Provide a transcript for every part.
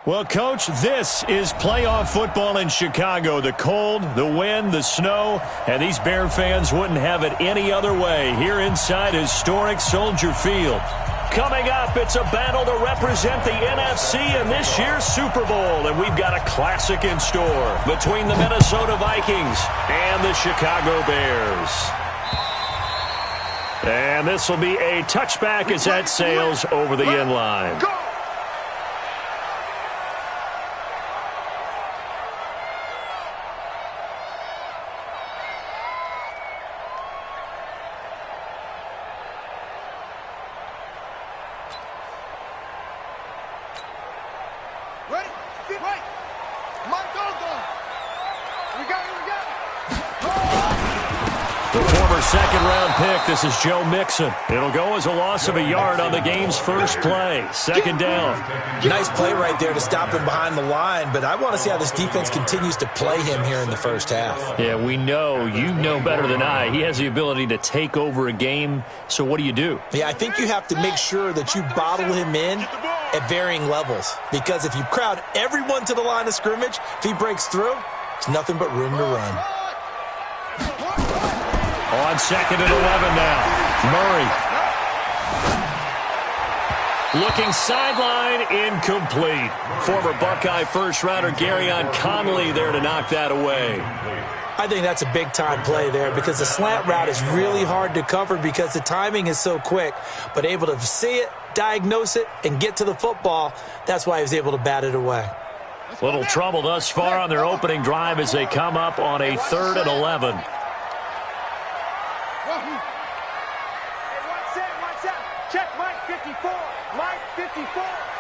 Well, Coach, this is playoff football in Chicago. The cold, the wind, the snow, and these Bear fans wouldn't have it any other way here inside historic Soldier Field. Coming up, it's a battle to represent the NFC in this year's Super Bowl, and we've got a classic in store between the Minnesota Vikings and the Chicago Bears. And this will be a touchback as that sails over the end line. Second-round pick, this is Joe Mixon. It'll go as a loss of a yard on the game's first play. Second down. Nice play right there to stop him behind the line, but I want to see how this defense continues to play him here in the first half. Yeah, we know. You know better than I. He has the ability to take over a game, so what do you do? Yeah, I think you have to make sure that you bottle him in at varying levels, because if you crowd everyone to the line of scrimmage, if he breaks through, it's nothing but room to run. On second and 11 now. Murray. Looking sideline, incomplete. Former Buckeye first-rounder Garyon Conley there to knock that away. I think that's a big-time play there because the slant route is really hard to cover because the timing is so quick. But able to see it, diagnose it, and get to the football, that's why he was able to bat it away. Little trouble thus far on their opening drive as they come up on a 3rd and 11.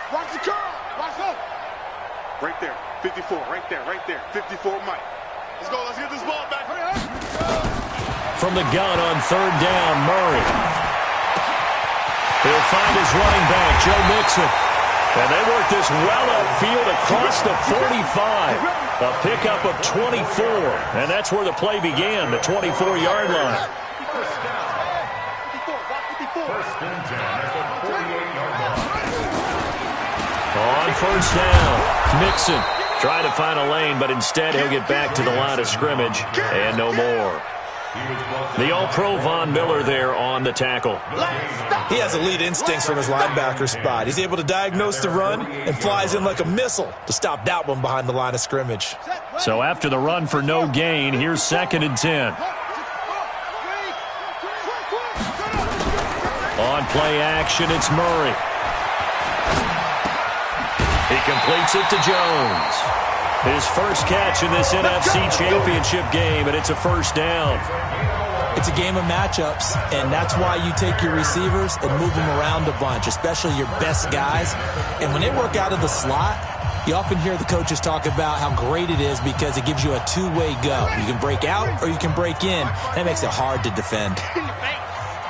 Watch the curl. Watch up. Right there. 54. Right there. Right there. 54, Mike. Let's go. Let's get this ball back. From the gun on 3rd down, Murray. He'll find his running back, Joe Mixon. And they work this well upfield across the 45. A pickup of 24. And that's where the play began, the 24-yard line. First and 10 at the 48-yard line. On first down, Mixon trying to find a lane, but instead he'll get back to the line of scrimmage and no more. The All-Pro Von Miller there on the tackle. He has elite instincts from his linebacker spot. He's able to diagnose the run and flies in like a missile to stop that one behind the line of scrimmage. So after the run for no gain, here's 2nd and 10. On play action, it's Murray. He completes it to Jones. His first catch in this NFC Championship game, and it's a first down. It's a game of matchups, and that's why you take your receivers and move them around a bunch, especially your best guys. And when they work out of the slot, you often hear the coaches talk about how great it is because it gives you a two-way go. You can break out or you can break in. That makes it hard to defend.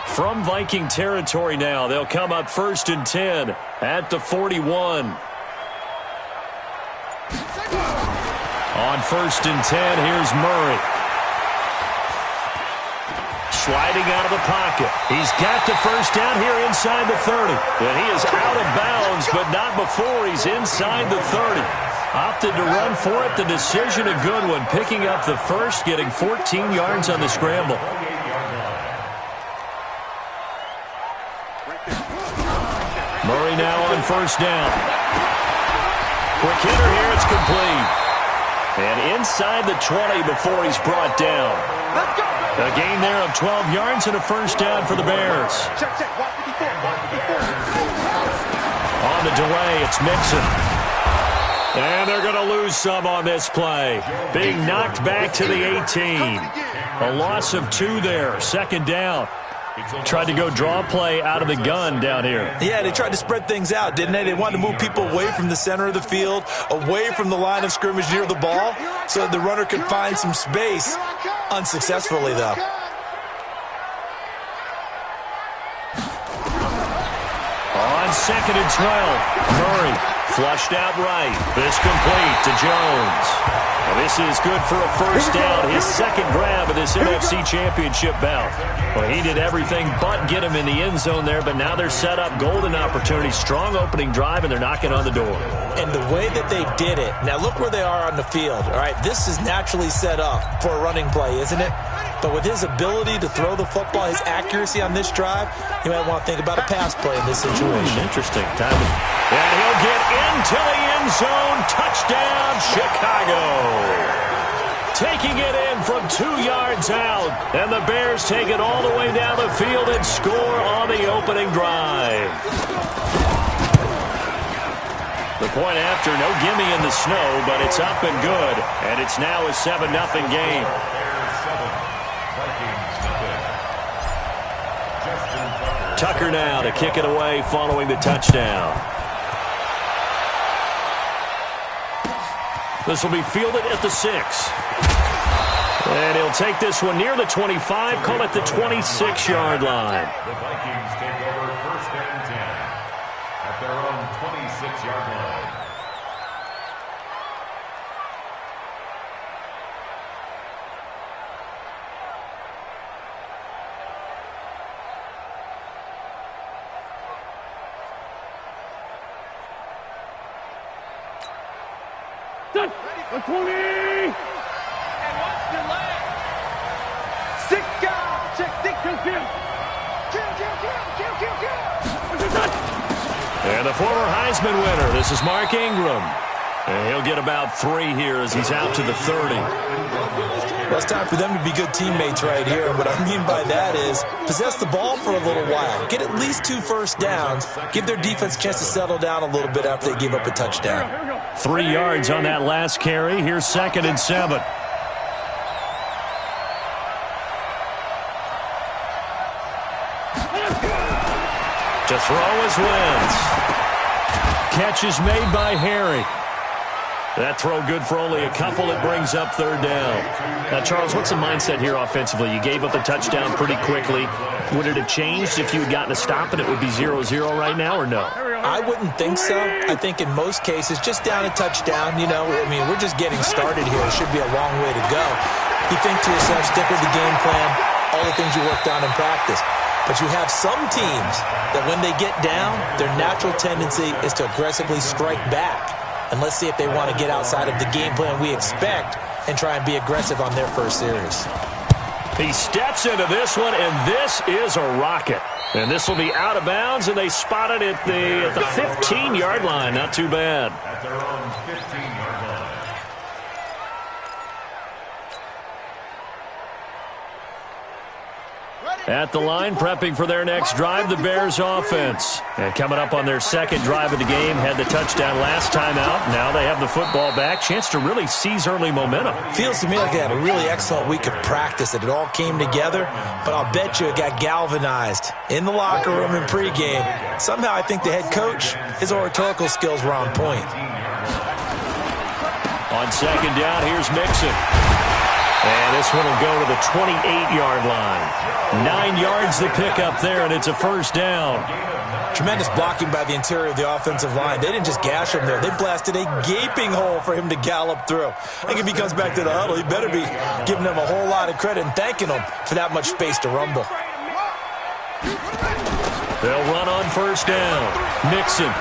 From Viking territory now, they'll come up 1st and 10 at the 41. On 1st and 10, here's Murray. Sliding out of the pocket. He's got the first down here inside the 30. And he is out of bounds, but not before he's inside the 30. Opted to run for it. The decision a good one. Picking up the first, getting 14 yards on the scramble. Murray now on first down. Quick hitter here, it's complete. And inside the 20 before he's brought down. A gain there of 12 yards and a first down for the Bears. On the delay, it's Mixon. And they're going to lose some on this play. Being knocked back to the 18. A loss of 2 there, 2nd down. Tried to go draw play out of the gun down here. Yeah, they tried to spread things out, didn't they? They wanted to move people away from the center of the field, away from the line of scrimmage near the ball, so that the runner could find some space. Unsuccessfully, though. On 2nd and 12, Murray Flushed out right. This complete to Jones. Now this is good for a first down. His second grab of this NFC Championship bout. Well, he did everything but get him in the end zone there, but now they're set up. Golden opportunity. Strong opening drive, and they're knocking on the door. And the way that they did it, now look where they are on the field. All right, this is naturally set up for a running play, isn't it? But with his ability to throw the football, his accuracy on this drive, you might want to think about a pass play in this situation. Interesting. Time to... And he'll get into the end zone. Touchdown, Chicago. Taking it in from 2 yards out. And the Bears take it all the way down the field and score on the opening drive. The point after, no gimme in the snow, but it's up and good. And it's now a 7-0 game. Tucker now to kick it away following the touchdown. This will be fielded at the 6. And he'll take this one near the 25, call it the 26-yard line. The Vikings take over 1st and 10 at their own 26-yard line. The 20! And watch the leg. 6 guys. Check, stick to him. Kill. And the former Heisman winner, this is Mark Ingram. And he'll get about 3 here as he's out to the 30. Well, it's time for them to be good teammates right here. And what I mean by that is possess the ball for a little while. Get at least 2 first downs. Give their defense a chance to settle down a little bit after they give up a touchdown. 3 yards on that last carry. Here's 2nd and 7. To throw is Wentz. Catch is made by Harry. That throw good for only a couple. It brings up 3rd down. Now, Charles, what's the mindset here offensively? You gave up the touchdown pretty quickly. Would it have changed if you had gotten a stop and it would be 0-0 right now, or no? I wouldn't think so. I think in most cases, just down a touchdown, you know, I mean, we're just getting started here. It should be a long way to go. You think to yourself, stick with the game plan, all the things you worked on in practice. But you have some teams that when they get down, their natural tendency is to aggressively strike back. And let's see if they want to get outside of the game plan we expect and try and be aggressive on their first series. He steps into this one, and this is a rocket. And this will be out of bounds, and they spot it at the 15-yard line. Not too bad. At their own 15-yard line. At the line, prepping for their next drive, the Bears offense. And coming up on their second drive of the game, had the touchdown last time out. Now they have the football back. Chance to really seize early momentum. Feels to me like they had a really excellent week of practice, that it all came together. But I'll bet you it got galvanized in the locker room in pregame. Somehow I think the head coach, his oratorical skills were on point. On second down, here's Mixon. And this one will go to the 28-yard line. 9 yards to pick up there, and it's a first down. Tremendous blocking by the interior of the offensive line. They didn't just gash him there. They blasted a gaping hole for him to gallop through. I think if he comes back to the huddle, he better be giving them a whole lot of credit and thanking them for that much space to rumble. They'll run on first down. Mixon.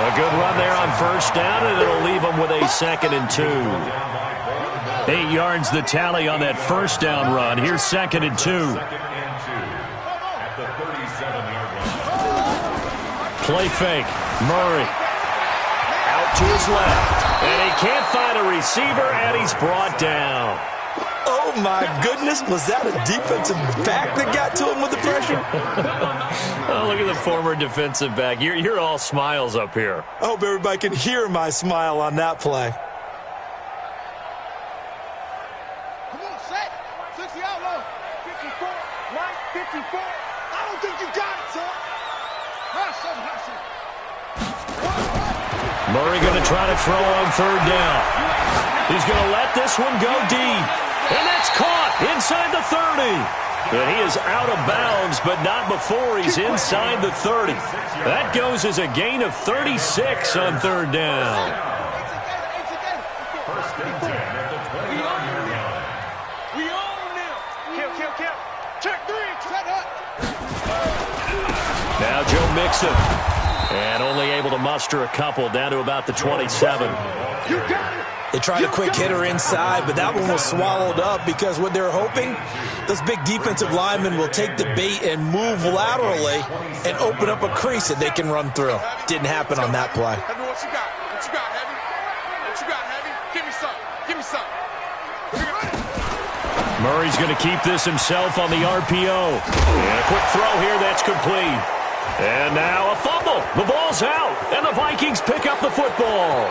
A good run there on first down, and it'll leave them with a 2nd and 2. 8 yards the tally on that first down run. Here's 2nd and 2. At the 37-yard line. Play fake. Murray. Out to his left. And he can't find a receiver, and he's brought down. Oh, my goodness. Was that a defensive back that got to him with the pressure? Oh, look at the former defensive back. You're all smiles up here. I hope everybody can hear my smile on that play. Come on, set. 60 out low. 54. Right, 54. I don't think you got it, son. Hustle. Murray going to try to throw on third down. He's going to let this one go deep. And that's caught inside the 30. But he is out of bounds, but not before he's inside the 30. That goes as a gain of 36 on third down. First and 10 at the 20-yard line. We own them. Kill. Check 3. Set up. Now Joe Mixon. And only able to muster a couple down to about the 27. You got it. They tried a quick hitter inside, but that one was swallowed up because what they're hoping, those big defensive linemen will take the bait and move laterally and open up a crease that they can run through. Didn't happen on that play. Heavy, what you got? What you got, Heavy? What you got, Heavy? Give me some. Murray's going to keep this himself on the RPO. And a quick throw here that's complete. And now a fumble. The ball's out, and the Vikings pick up the football.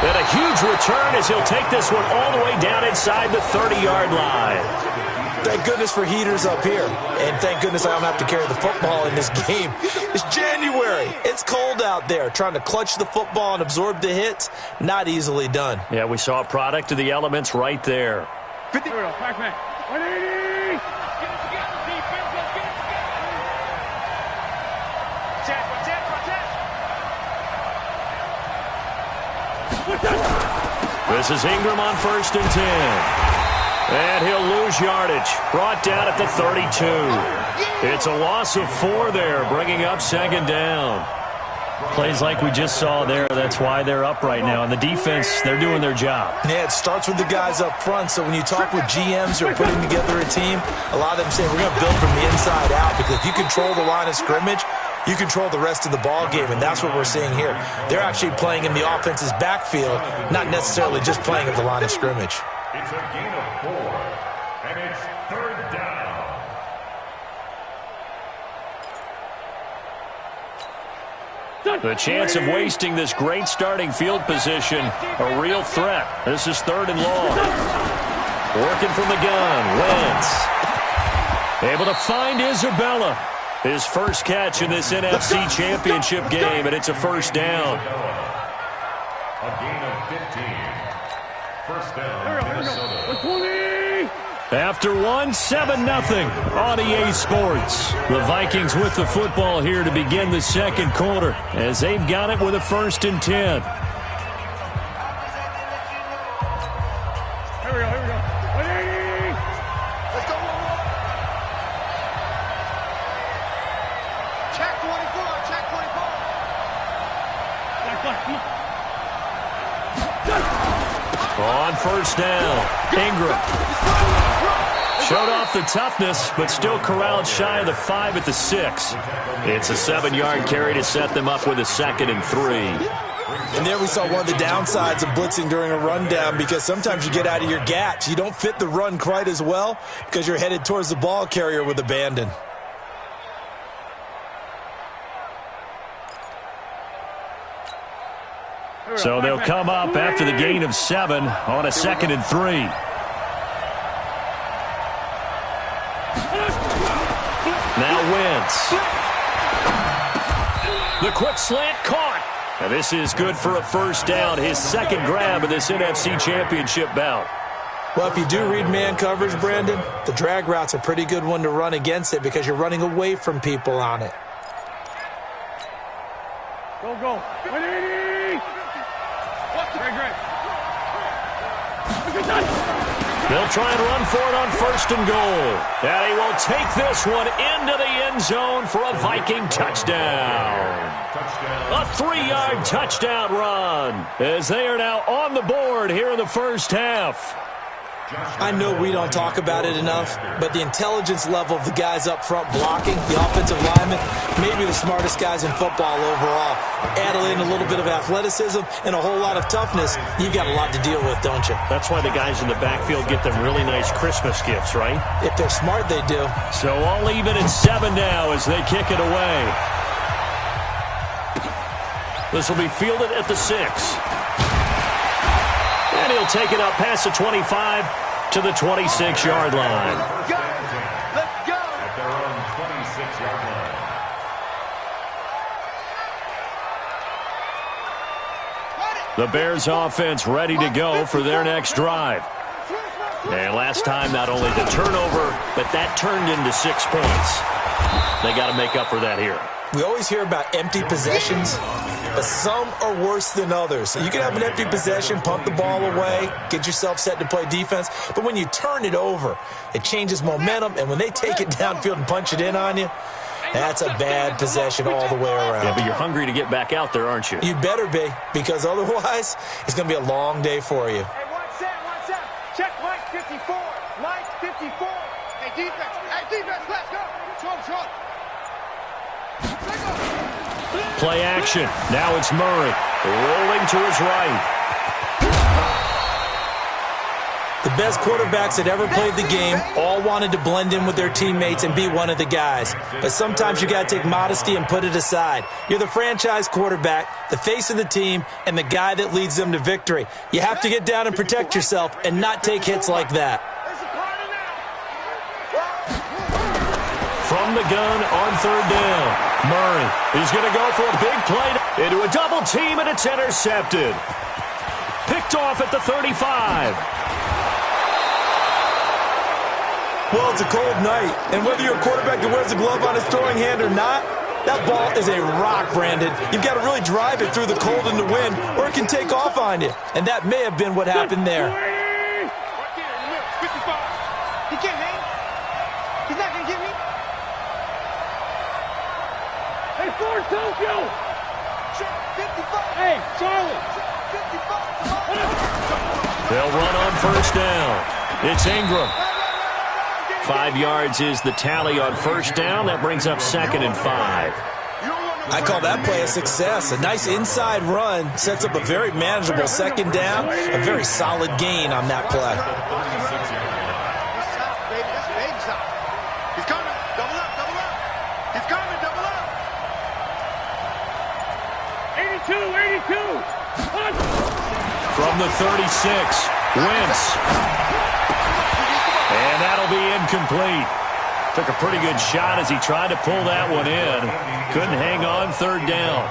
And a huge return as he'll take this one all the way down inside the 30-yard line. Thank goodness for heaters up here. And thank goodness I don't have to carry the football in this game. It's January. It's cold out there. Trying to clutch the football and absorb the hits, not easily done. Yeah, we saw a product of the elements right there. 50. Here we go. Back. 180. This is Ingram on first and 10. And he'll lose yardage. Brought down at the 32. It's a loss of 4 there, bringing up second down. Plays like we just saw there, that's why they're up right now. And the defense, they're doing their job. Yeah, it starts with the guys up front. So when you talk with GMs who are putting together a team, a lot of them say we're going to build from the inside out, because if you control the line of scrimmage, you control the rest of the ball game, and that's what we're seeing here. They're actually playing in the offense's backfield, not necessarily just playing at the line of scrimmage. It's a gain of 4, and it's third down. The chance of wasting this great starting field position, a real threat. This is third and long. Working from the gun, Wentz. Able to find Isabella. His first catch in this NFC Championship game, and it's a first down. A gain of 15. First down, Minnesota. After one, 7-0 on EA Sports. The Vikings with the football here to begin the second quarter, as they've got it with a first and 10. Here we go. 180. Let's go. Check 24. Check 24. On first down, Ingram. Showed off the toughness, but still corralled shy of the 5 at the 6. It's a 7-yard carry to set them up with a second and 3. And there we saw one of the downsides of blitzing during a rundown, because sometimes you get out of your gaps. You don't fit the run quite as well because you're headed towards the ball carrier with abandon. So they'll come up after the gain of 7 on a second and 3. Now Wentz. The quick slant caught. And this is good for a first down. His second grab of this NFC Championship bout. Well, if you do read man coverage, Brandon, the drag route's a pretty good one to run against it because you're running away from people on it. Go. 180. Great. They'll try and run for it on first and goal. And he will take this one into the end zone for a Viking touchdown. A 3-yard touchdown run as they are now on the board here in the first half. I know we don't talk about it enough, but the intelligence level of the guys up front blocking, the offensive linemen, maybe the smartest guys in football overall. Add in a little bit of athleticism and a whole lot of toughness, you've got a lot to deal with, don't you? That's why the guys in the backfield get them really nice Christmas gifts, right? If they're smart, they do. So all even at 7 now as they kick it away. This will be fielded at the 6. And he'll take it up past the 25 to the 26-yard line. Let's go. At their own 26-yard line. The Bears offense ready to go for their next drive. And last time, not only the turnover, but that turned into 6 points. They got to make up for that here. We always hear about empty possessions, but some are worse than others. You can have an empty possession, punt the ball away, get yourself set to play defense, but when you turn it over, it changes momentum, and when they take it downfield and punch it in on you, that's a bad possession all the way around. Yeah, but you're hungry to get back out there, aren't you? You better be, because otherwise, it's going to be a long day for you. Hey, one set. Check Mike 54. Mike 54. Hey, defense, let's go. Short. Play action. Now it's Murray. Rolling to his right. The best quarterbacks that ever played the game all wanted to blend in with their teammates and be one of the guys. But sometimes you got to take modesty and put it aside. You're the franchise quarterback, the face of the team, and the guy that leads them to victory. You have to get down and protect yourself and not take hits like that. From the gun on third down. Murray is going to go for a big play into a double team, and it's intercepted. Picked off at the 35. Well, it's a cold night, and whether you're a quarterback that wears a glove on his throwing hand or not, that ball is a rock, Brandon. You've got to really drive it through the cold and the wind, or it can take off on you. And that may have been what happened there. Right there in the middle, 55. He can't hang. He's not going to get me. Hey, Ford, Tokyo. 55. Hey, Charlie. 55. They'll run on first down. It's Ingram. 5 yards is the tally on first down. That brings up 2nd and 5. I call that play a success. A nice inside run sets up a very manageable 2nd down. A very solid gain on that play. He's coming. Double up. He's coming. Double up. 82. From the 36, Wentz. And that'll be incomplete. Took a pretty good shot as he tried to pull that one in. Couldn't hang on third down.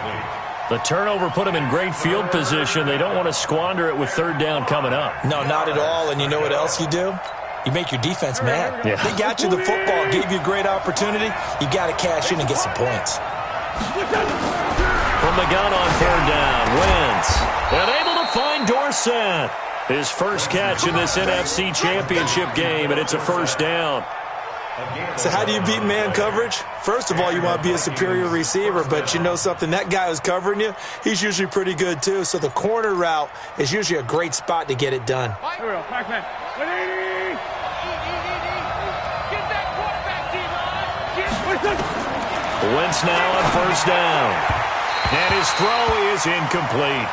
The turnover put him in great field position. They don't want to squander it with third down coming up. No, not at all. And you know what else you do? You make your defense mad. Yeah. They got you the football, gave you a great opportunity. You got to cash in and get some points. From the gun on third down, Wentz. And able to find Dorsett. His first catch in this NFC Championship game, and it's a first down. So how do you beat man coverage? First of all, you want to be a superior receiver, but you know something, that guy who's covering you, he's usually pretty good too. So the corner route is usually a great spot to get it done. Here we go. Get that quarterback, D-line. Wentz now on first down. And his throw is incomplete.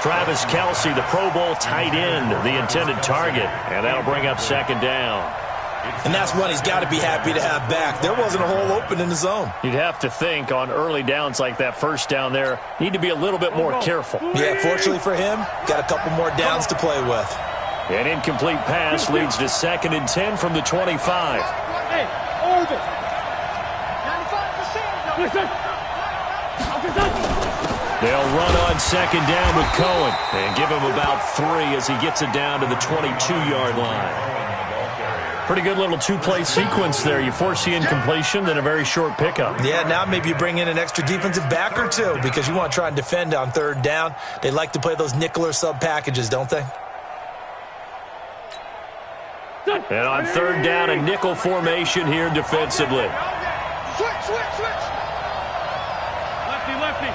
Travis Kelce, the Pro Bowl tight end, the intended target. And that'll bring up 2nd down. And that's one he's got to be happy to have back. There wasn't a hole open in the zone. You'd have to think on early downs like that first down there, need to be a little bit more careful. Yeah, fortunately for him, got a couple more downs to play with. An incomplete pass leads to 2nd and 10 from the 25. Hey, over. 95%. They'll run on 2nd down with Cohen and give him about 3 as he gets it down to the 22-yard line. Pretty good little two-play sequence there. You force the incompletion, then a very short pickup. Yeah, now maybe you bring in an extra defensive back or two because you want to try and defend on third down. They like to play those nickel or sub packages, don't they? And on third down, a nickel formation here defensively. Switch. Lefty.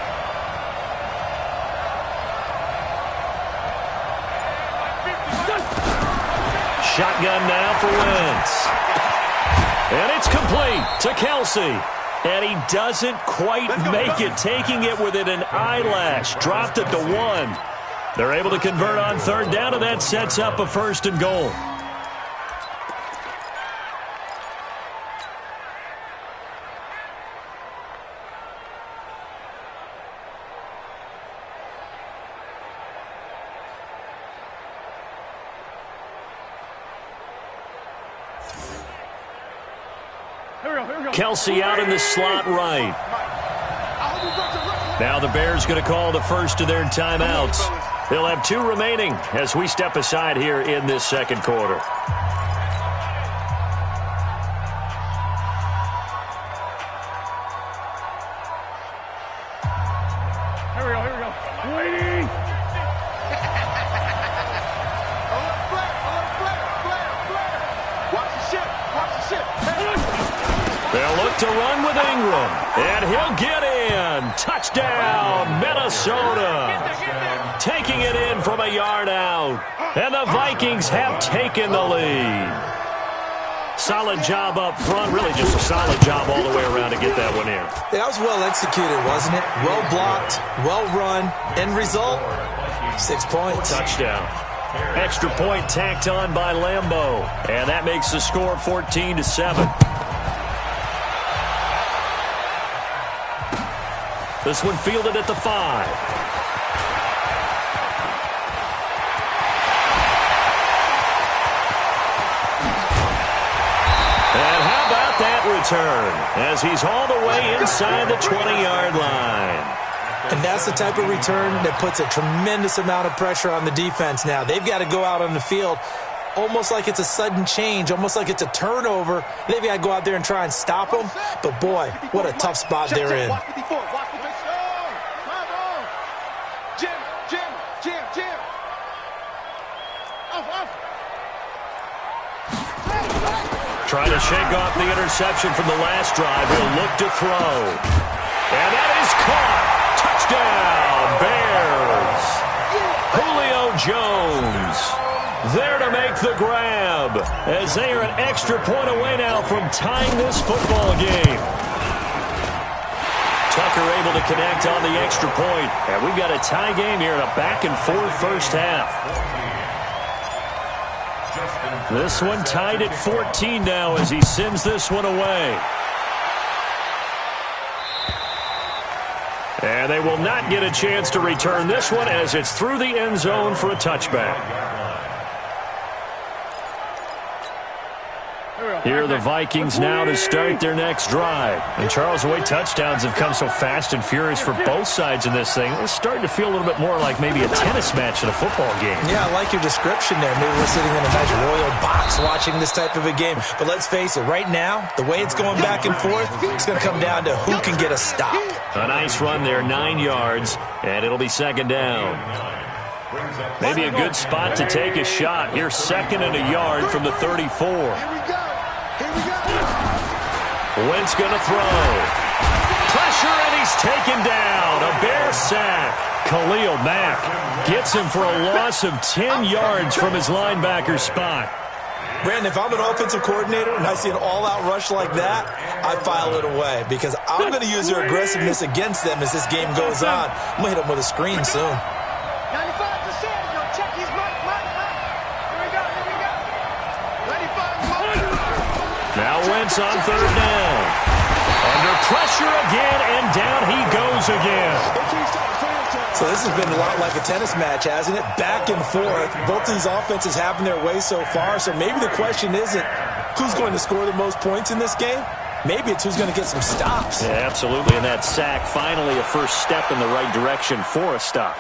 Shotgun now for Wentz. And it's complete to Kelce. And he doesn't quite make it, taking it within an eyelash. Dropped it to 1. They're able to convert on third down, and that sets up a 1st and goal. Kelce out in the slot right. Now the Bears going to call the first of their timeouts. They'll have 2 remaining as we step aside here in this second quarter. They'll look to run with Ingram, and he'll get in. Touchdown, Minnesota. Taking it in from a yard out, and the Vikings have taken the lead. Solid job up front, really just a solid job all the way around to get that one in. That was well executed, wasn't it? Well blocked, well run. End result, 6 points. Touchdown. Extra point tacked on by Lambeau, and that makes the score 14-7. This one fielded at the 5. And how about that return as he's all the way inside the 20-yard line. And that's the type of return that puts a tremendous amount of pressure on the defense now. They've got to go out on the field almost like it's a sudden change, almost like it's a turnover. They've got to go out there and try and stop them. But, boy, what a tough spot they're in. Trying to shake off the interception from the last drive. He'll look to throw. And that is caught. Touchdown, Bears. Julio Jones there to make the grab as they are an extra point away now from tying this football game. Tucker able to connect on the extra point. And we've got a tie game here in a back-and-forth first half. This one tied at 14 now as he sends this one away. And they will not get a chance to return this one as it's through the end zone for a touchback. Here are the Vikings now to start their next drive. And Charles, the way touchdowns have come so fast and furious for both sides in this thing, it's starting to feel a little bit more like maybe a tennis match in a football game. Yeah, I like your description there. Maybe we're sitting in a nice royal box watching this type of a game. But let's face it, right now, the way it's going back and forth, it's going to come down to who can get a stop. A nice run there, 9 yards, and it'll be second down. Maybe a good spot to take a shot. Here's second and a yard from the 34. Wentz going to throw. Pressure, and he's taken down. A Bear sack. Khalil Mack gets him for a loss of 10 yards from his linebacker spot. Brandon, if I'm an offensive coordinator and I see an all-out rush like that, I file it away because I'm going to use their aggressiveness against them as this game goes on. I'm going to hit them with a screen soon. 95%. Check his mic. Here we go. 95. Now Wentz on third down. Under pressure again, and down he goes again. So this has been a lot like a tennis match, hasn't it? Back and forth. Both these offenses having their way so far. So maybe the question isn't who's going to score the most points in this game. Maybe it's who's going to get some stops. Yeah, absolutely. And that sack, finally a first step in the right direction for a stop.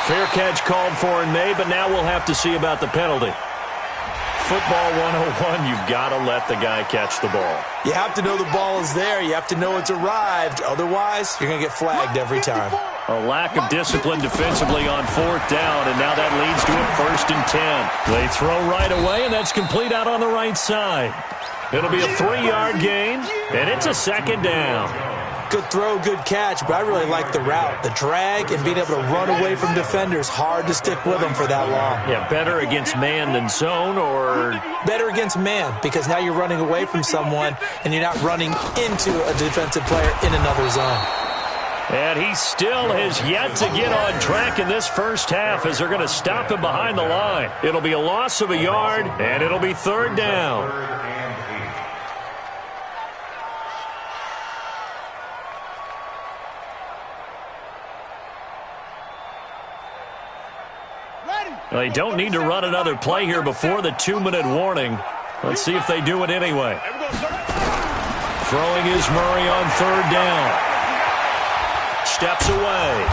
Fair catch called for and made, but now we'll have to see about the penalty. Football 101, you've got to let the guy catch the ball. You have to know the ball is there. You have to know it's arrived. Otherwise, you're going to get flagged every time. A lack of discipline defensively on fourth down, and now that leads to a 1st and 10. They throw right away, and that's complete out on the right side. It'll be a 3-yard gain, and it's a second down. Good throw, good catch, but I really like the route. The drag and being able to run away from defenders, hard to stick with them for that long. Yeah, better against man than zone, or? Better against man, because now you're running away from someone and you're not running into a defensive player in another zone. And he still has yet to get on track in this first half as they're going to stop him behind the line. It'll be a loss of a yard, and it'll be third down. They don't need to run another play here before the 2-minute warning. Let's see if they do it anyway. Throwing is Murray on third down. Steps away.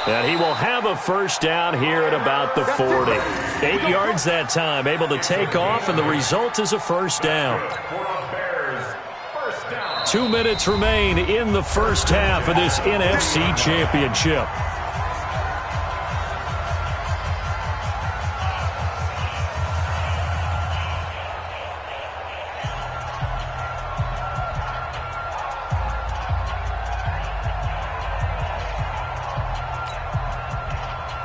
And he will have a first down here at about the 40. 8 yards that time, able to take off, and the result is a first down. 2 minutes remain in the first half of this NFC Championship.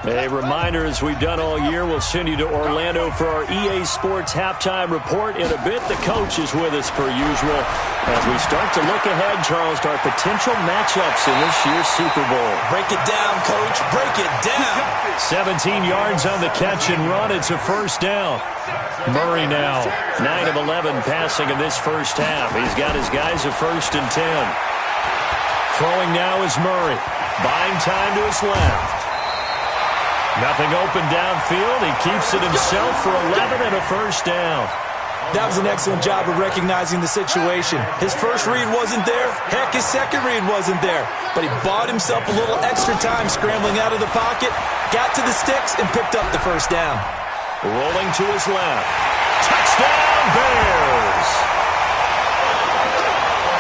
A reminder, as we've done all year, we'll send you to Orlando for our EA Sports halftime report in a bit. The coach is with us per usual as we start to look ahead, Charles, to our potential matchups in this year's Super Bowl. Break it down, Coach. Break it down. 17 yards on the catch and run. It's a first down. Murray now, 9 of 11 passing in this first half. He's got his guys a 1st and 10. Throwing now is Murray. Buying time to his left. Nothing open downfield. He keeps it himself for 11 and a first down. That was an excellent job of recognizing the situation. His first read wasn't there. Heck, his second read wasn't there. But he bought himself a little extra time scrambling out of the pocket, got to the sticks, and picked up the first down. Rolling to his left. Touchdown, Bears!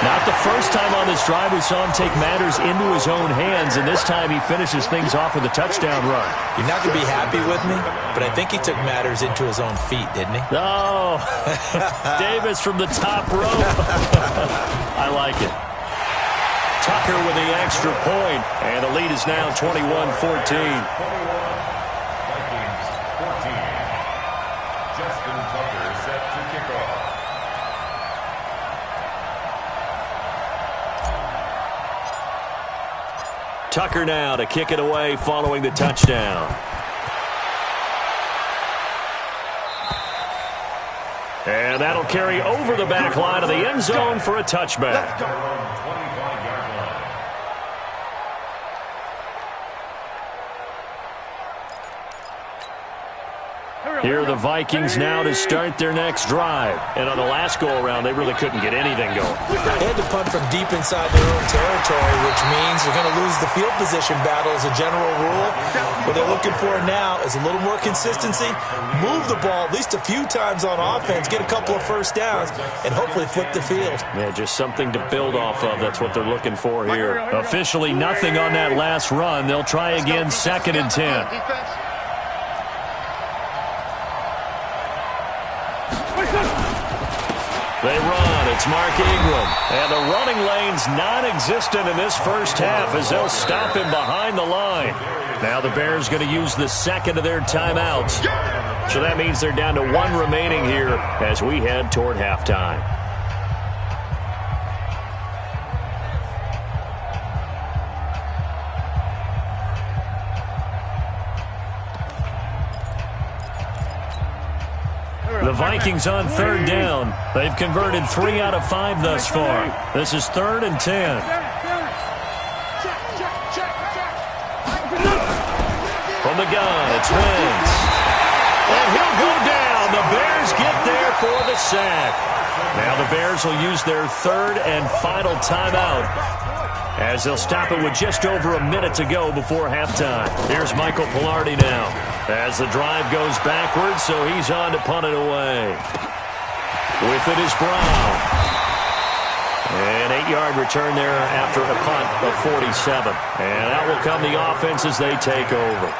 Not the first time on this drive we saw him take matters into his own hands, and this time he finishes things off with a touchdown run. You're not going to be happy with me, but I think he took matters into his own feet, didn't he? Oh, Davis from the top rope. I like it. Tucker with the extra point, and the lead is now 21-14. Tucker now to kick it away following the touchdown. And that'll carry over the back line of the end zone for a touchback. Here are the Vikings now to start their next drive. And on the last go-around, they really couldn't get anything going. They had to punt from deep inside their own territory, which means they're going to lose the field position battle as a general rule. What they're looking for now is a little more consistency, move the ball at least a few times on offense, get a couple of first downs, and hopefully flip the field. Yeah, just something to build off of. That's what they're looking for here. Officially nothing on that last run. They'll try again, 2nd and 10. They run. It's Mark Ingram. And the running lane's non-existent in this first half as they'll stop him behind the line. Now the Bears going to use the second of their timeouts. So that means they're down to 1 remaining here as we head toward halftime. The Vikings on 3rd down. They've converted 3 out of 5 thus far. This is 3rd and 10. From the gun, it's Wentz. And he'll go down. The Bears get there for the sack. Now the Bears will use their 3rd and final timeout as they'll stop it with just over a minute to go before halftime. Here's Michael Pilardi now as the drive goes backwards, so he's on to punt it away. With it is Brown. An 8-yard return there after a punt of 47. And out will come the offense as they take over.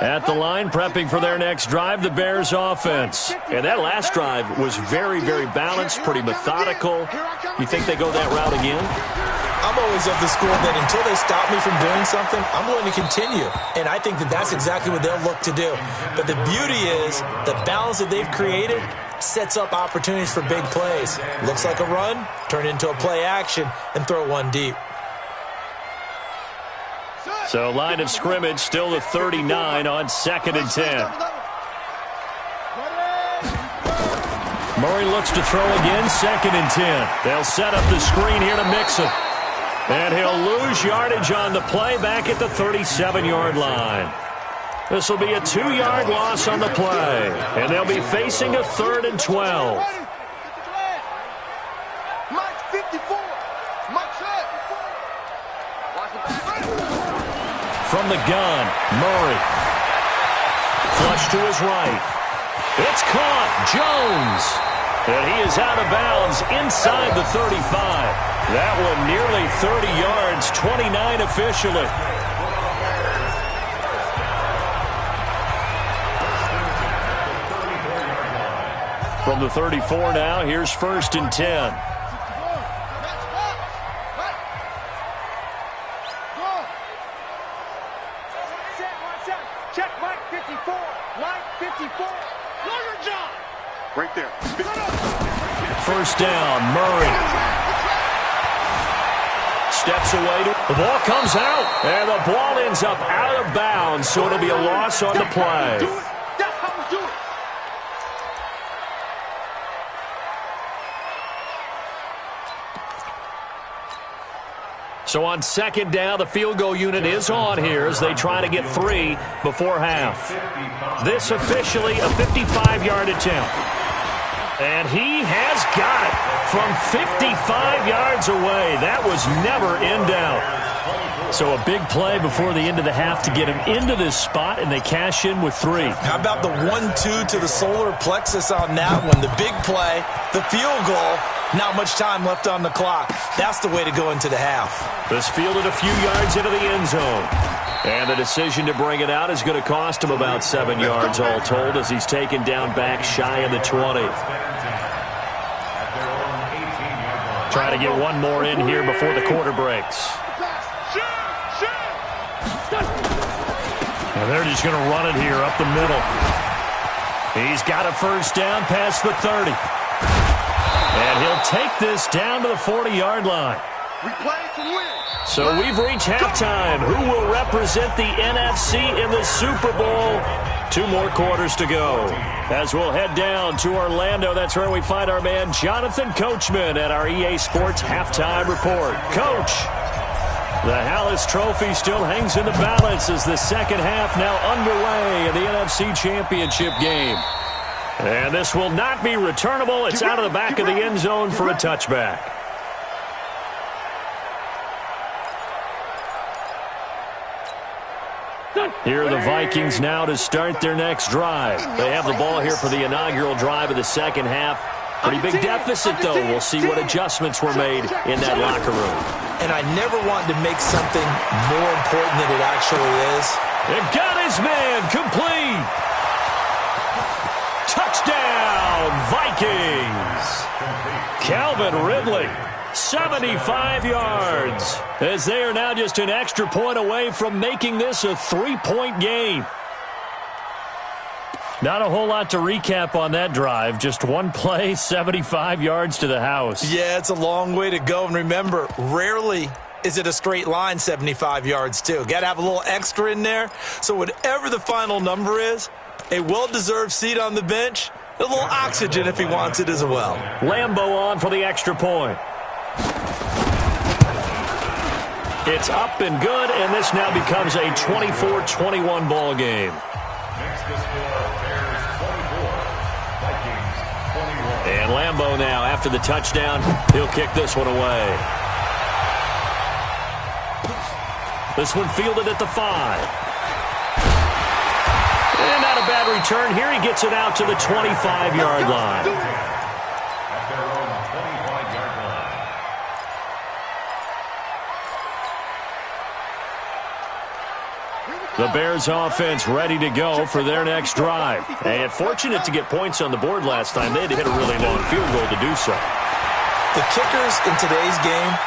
At the line, prepping for their next drive, the Bears offense. And that last drive was very, very balanced, pretty methodical. You think they go that route again? I'm always of the school that until they stop me from doing something, I'm going to continue. And I think that that's exactly what they'll look to do. But the beauty is the balance that they've created sets up opportunities for big plays. Looks like a run, turn into a play action, and throw one deep. So line of scrimmage still the 39 on 2nd and 10. Murray looks to throw again, 2nd and 10. They'll set up the screen here to Mixon. And he'll lose yardage on the play back at the 37-yard line. This will be a 2-yard loss on the play, and they'll be facing a 3rd and 12. Mike 54. Mike set. From the gun, Murray. Flush to his right. It's caught. Jones. And he is out of bounds inside the 35. That one nearly 30 yards, 29 officially. From the 34 now, here's 1st and 10. Check Mike 54. Mike 54. Your job. Right there. 1st down, Murray. Steps away. The ball comes out, and the ball ends up out of bounds, so it'll be a loss on the play. That's how we do it. So on 2nd down, the field goal unit is on here as they try to get 3 before half. This officially a 55-yard attempt. And he has got it from 55 yards away. That was never in doubt. So a big play before the end of the half to get him into this spot, and they cash in with 3. How about the 1-2 to the solar plexus on that one? The big play, the field goal, not much time left on the clock. That's the way to go into the half. This fielded a few yards into the end zone. And the decision to bring it out is going to cost him about 7 yards all told as he's taken down back shy of the 20. Trying to get one more in here before the quarter breaks. And they're just going to run it here up the middle. He's got a 1st down past the 30. And he'll take this down to the 40-yard line. We play to win. So we've reached halftime. Who will represent the NFC in the Super Bowl? 2 more quarters to go. As we'll head down to Orlando, that's where we find our man Jonathan Coachman at our EA Sports Halftime Report. Coach, the Hallis Trophy still hangs in the balance as the second half now underway in the NFC Championship game. And this will not be returnable. It's out of the back of the end zone for a touchback. Here are the Vikings now to start their next drive. They have the ball here for the inaugural drive of the second half. Pretty big deficit, though. We'll see what adjustments were made in that locker room. And I never want to make something more important than it actually is. It got his man complete. Touchdown, Vikings. Calvin Ridley, 75 yards, as they are now just an extra point away from making this a 3-point game. Not a whole lot to recap on that drive. Just one play, 75 yards to the house. Yeah, it's a long way to go. And remember, rarely is it a straight line 75 yards, too. Got to have a little extra in there. So whatever the final number is, a well-deserved seat on the bench, a little oxygen if he wants it as well. Lambeau on for the extra point. It's up and good, and this now becomes a 24-21 ball game. And Lambeau now, after the touchdown, he'll kick this one away. This one fielded at the 5. And not a bad return here. He gets it out to the 25-yard line. At their own 25-yard line. The Bears offense ready to go for their next drive. And fortunate to get points on the board last time. They had to hit a really long field goal to do so. The kickers in today's game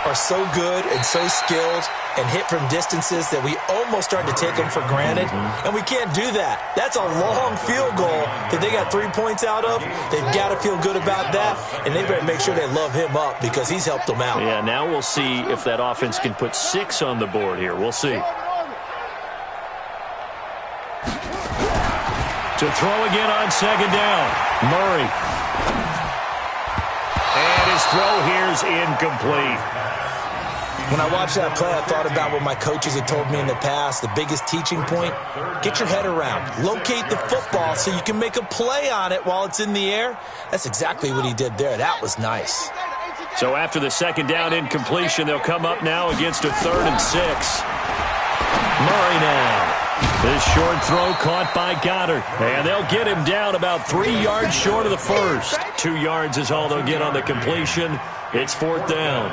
are so good and so skilled and hit from distances that we almost start to take them for granted. And we can't do that. That's a long field goal that they got 3 points out of. They've got to feel good about that. And they better make sure they love him up because he's helped them out. Yeah, now we'll see if that offense can put 6 on the board here. We'll see. To throw again on second down. Murray. And his throw here's incomplete. When I watched that play, I thought about what my coaches had told me in the past. The biggest teaching point, get your head around. Locate the football so you can make a play on it while it's in the air. That's exactly what he did there. That was nice. So after the second down incompletion, they'll come up now against a 3rd and 6. Murray now. This short throw caught by Goddard. And they'll get him down about 3 yards short of the first. 2 yards is all they'll get on the completion. It's 4th down.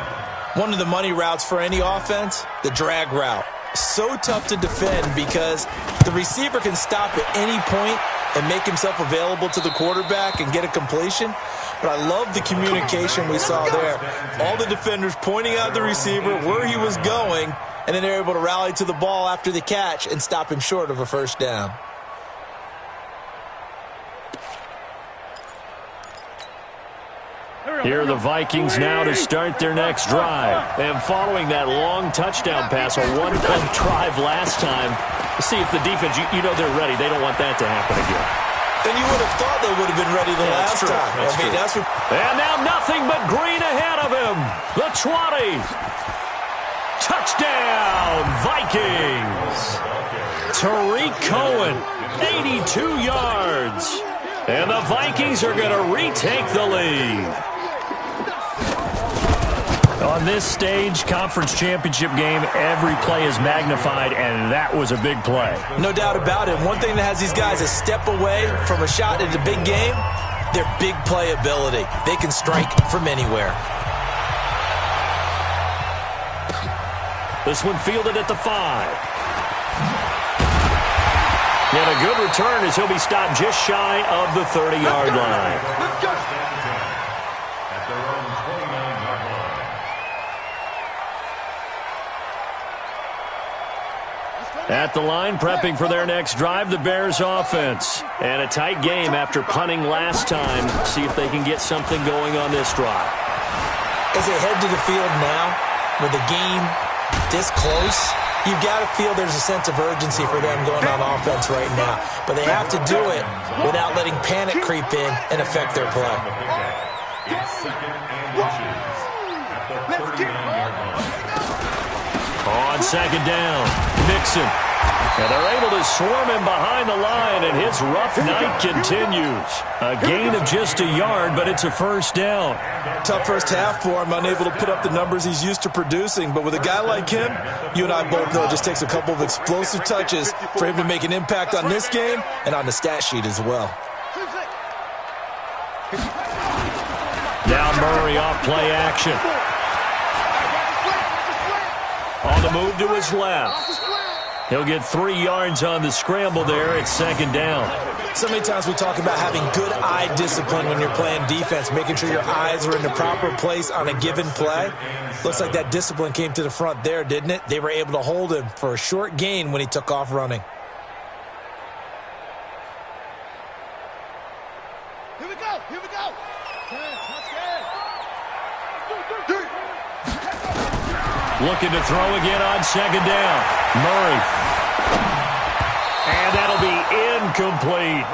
One of the money routes for any offense, the drag route. So tough to defend because the receiver can stop at any point and make himself available to the quarterback and get a completion. But I love the communication we saw there. All the defenders pointing out the receiver, where he was going, and then they're able to rally to the ball after the catch and stop him short of a first down. Here are the Vikings now to start their next drive. And following that long touchdown pass, a one-play drive last time, see if the defense, you know they're ready. They don't want that to happen again. And you would have thought they would have been ready the last time. That's true. And now nothing but green ahead of him. The 20. Touchdown, Vikings. Tariq Cohen, 82 yards. And the Vikings are going to retake the lead. On this stage, conference championship game, every play is magnified, and that was a big play. No doubt about it. One thing that has these guys a step away from a shot at a big game, their big play ability. They can strike from anywhere. This one fielded at the 5. And a good return as he'll be stopped just shy of the 30-yard line. Let's go. At their own 29-yard line. At the line, prepping for their next drive, the Bears offense. And a tight game after punting last time. See if they can get something going on this drive. As they head to the field now, with the game this close, you've got to feel there's a sense of urgency for them going on offense right now. But they have to do it without letting panic creep in and affect their play. It's 2nd and inches at the 39-yard line. On 2nd down, Mixon. And they're able to swarm him behind the line, and his rough night continues. A gain of just a yard, but it's a first down. Tough first half for him, unable to put up the numbers he's used to producing. But with a guy like him, you and I both know it just takes a couple of explosive touches for him to make an impact on this game and on the stat sheet as well. Now Murray off play action. On the move to his left. He'll get 3 yards on the scramble there at 2nd down. So many times we talk about having good eye discipline when you're playing defense, making sure your eyes are in the proper place on a given play. Looks like that discipline came to the front there, didn't it? They were able to hold him for a short gain when he took off running. Here we go. Here we go. Looking to throw again on 2nd down. Murray. And that'll be incomplete.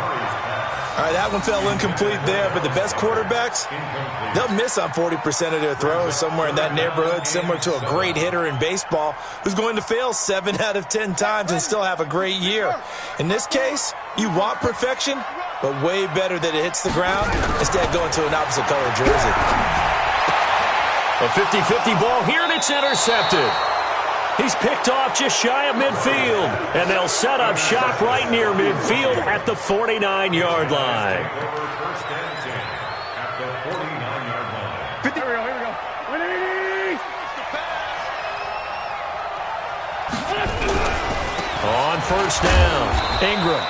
All right, that one fell incomplete there, but the best quarterbacks, they'll miss on 40% of their throws, somewhere in that neighborhood, similar to a great hitter in baseball who's going to fail 7 out of 10 times and still have a great year. In this case, you want perfection, but way better that it hits the ground instead of going to an opposite color jersey. A 50-50 ball here, and it's intercepted. He's picked off just shy of midfield, and they'll set up shop right near midfield at the 49-yard line. First and 10 at the 49-yard line. 50. Here we go. On first down, Ingram.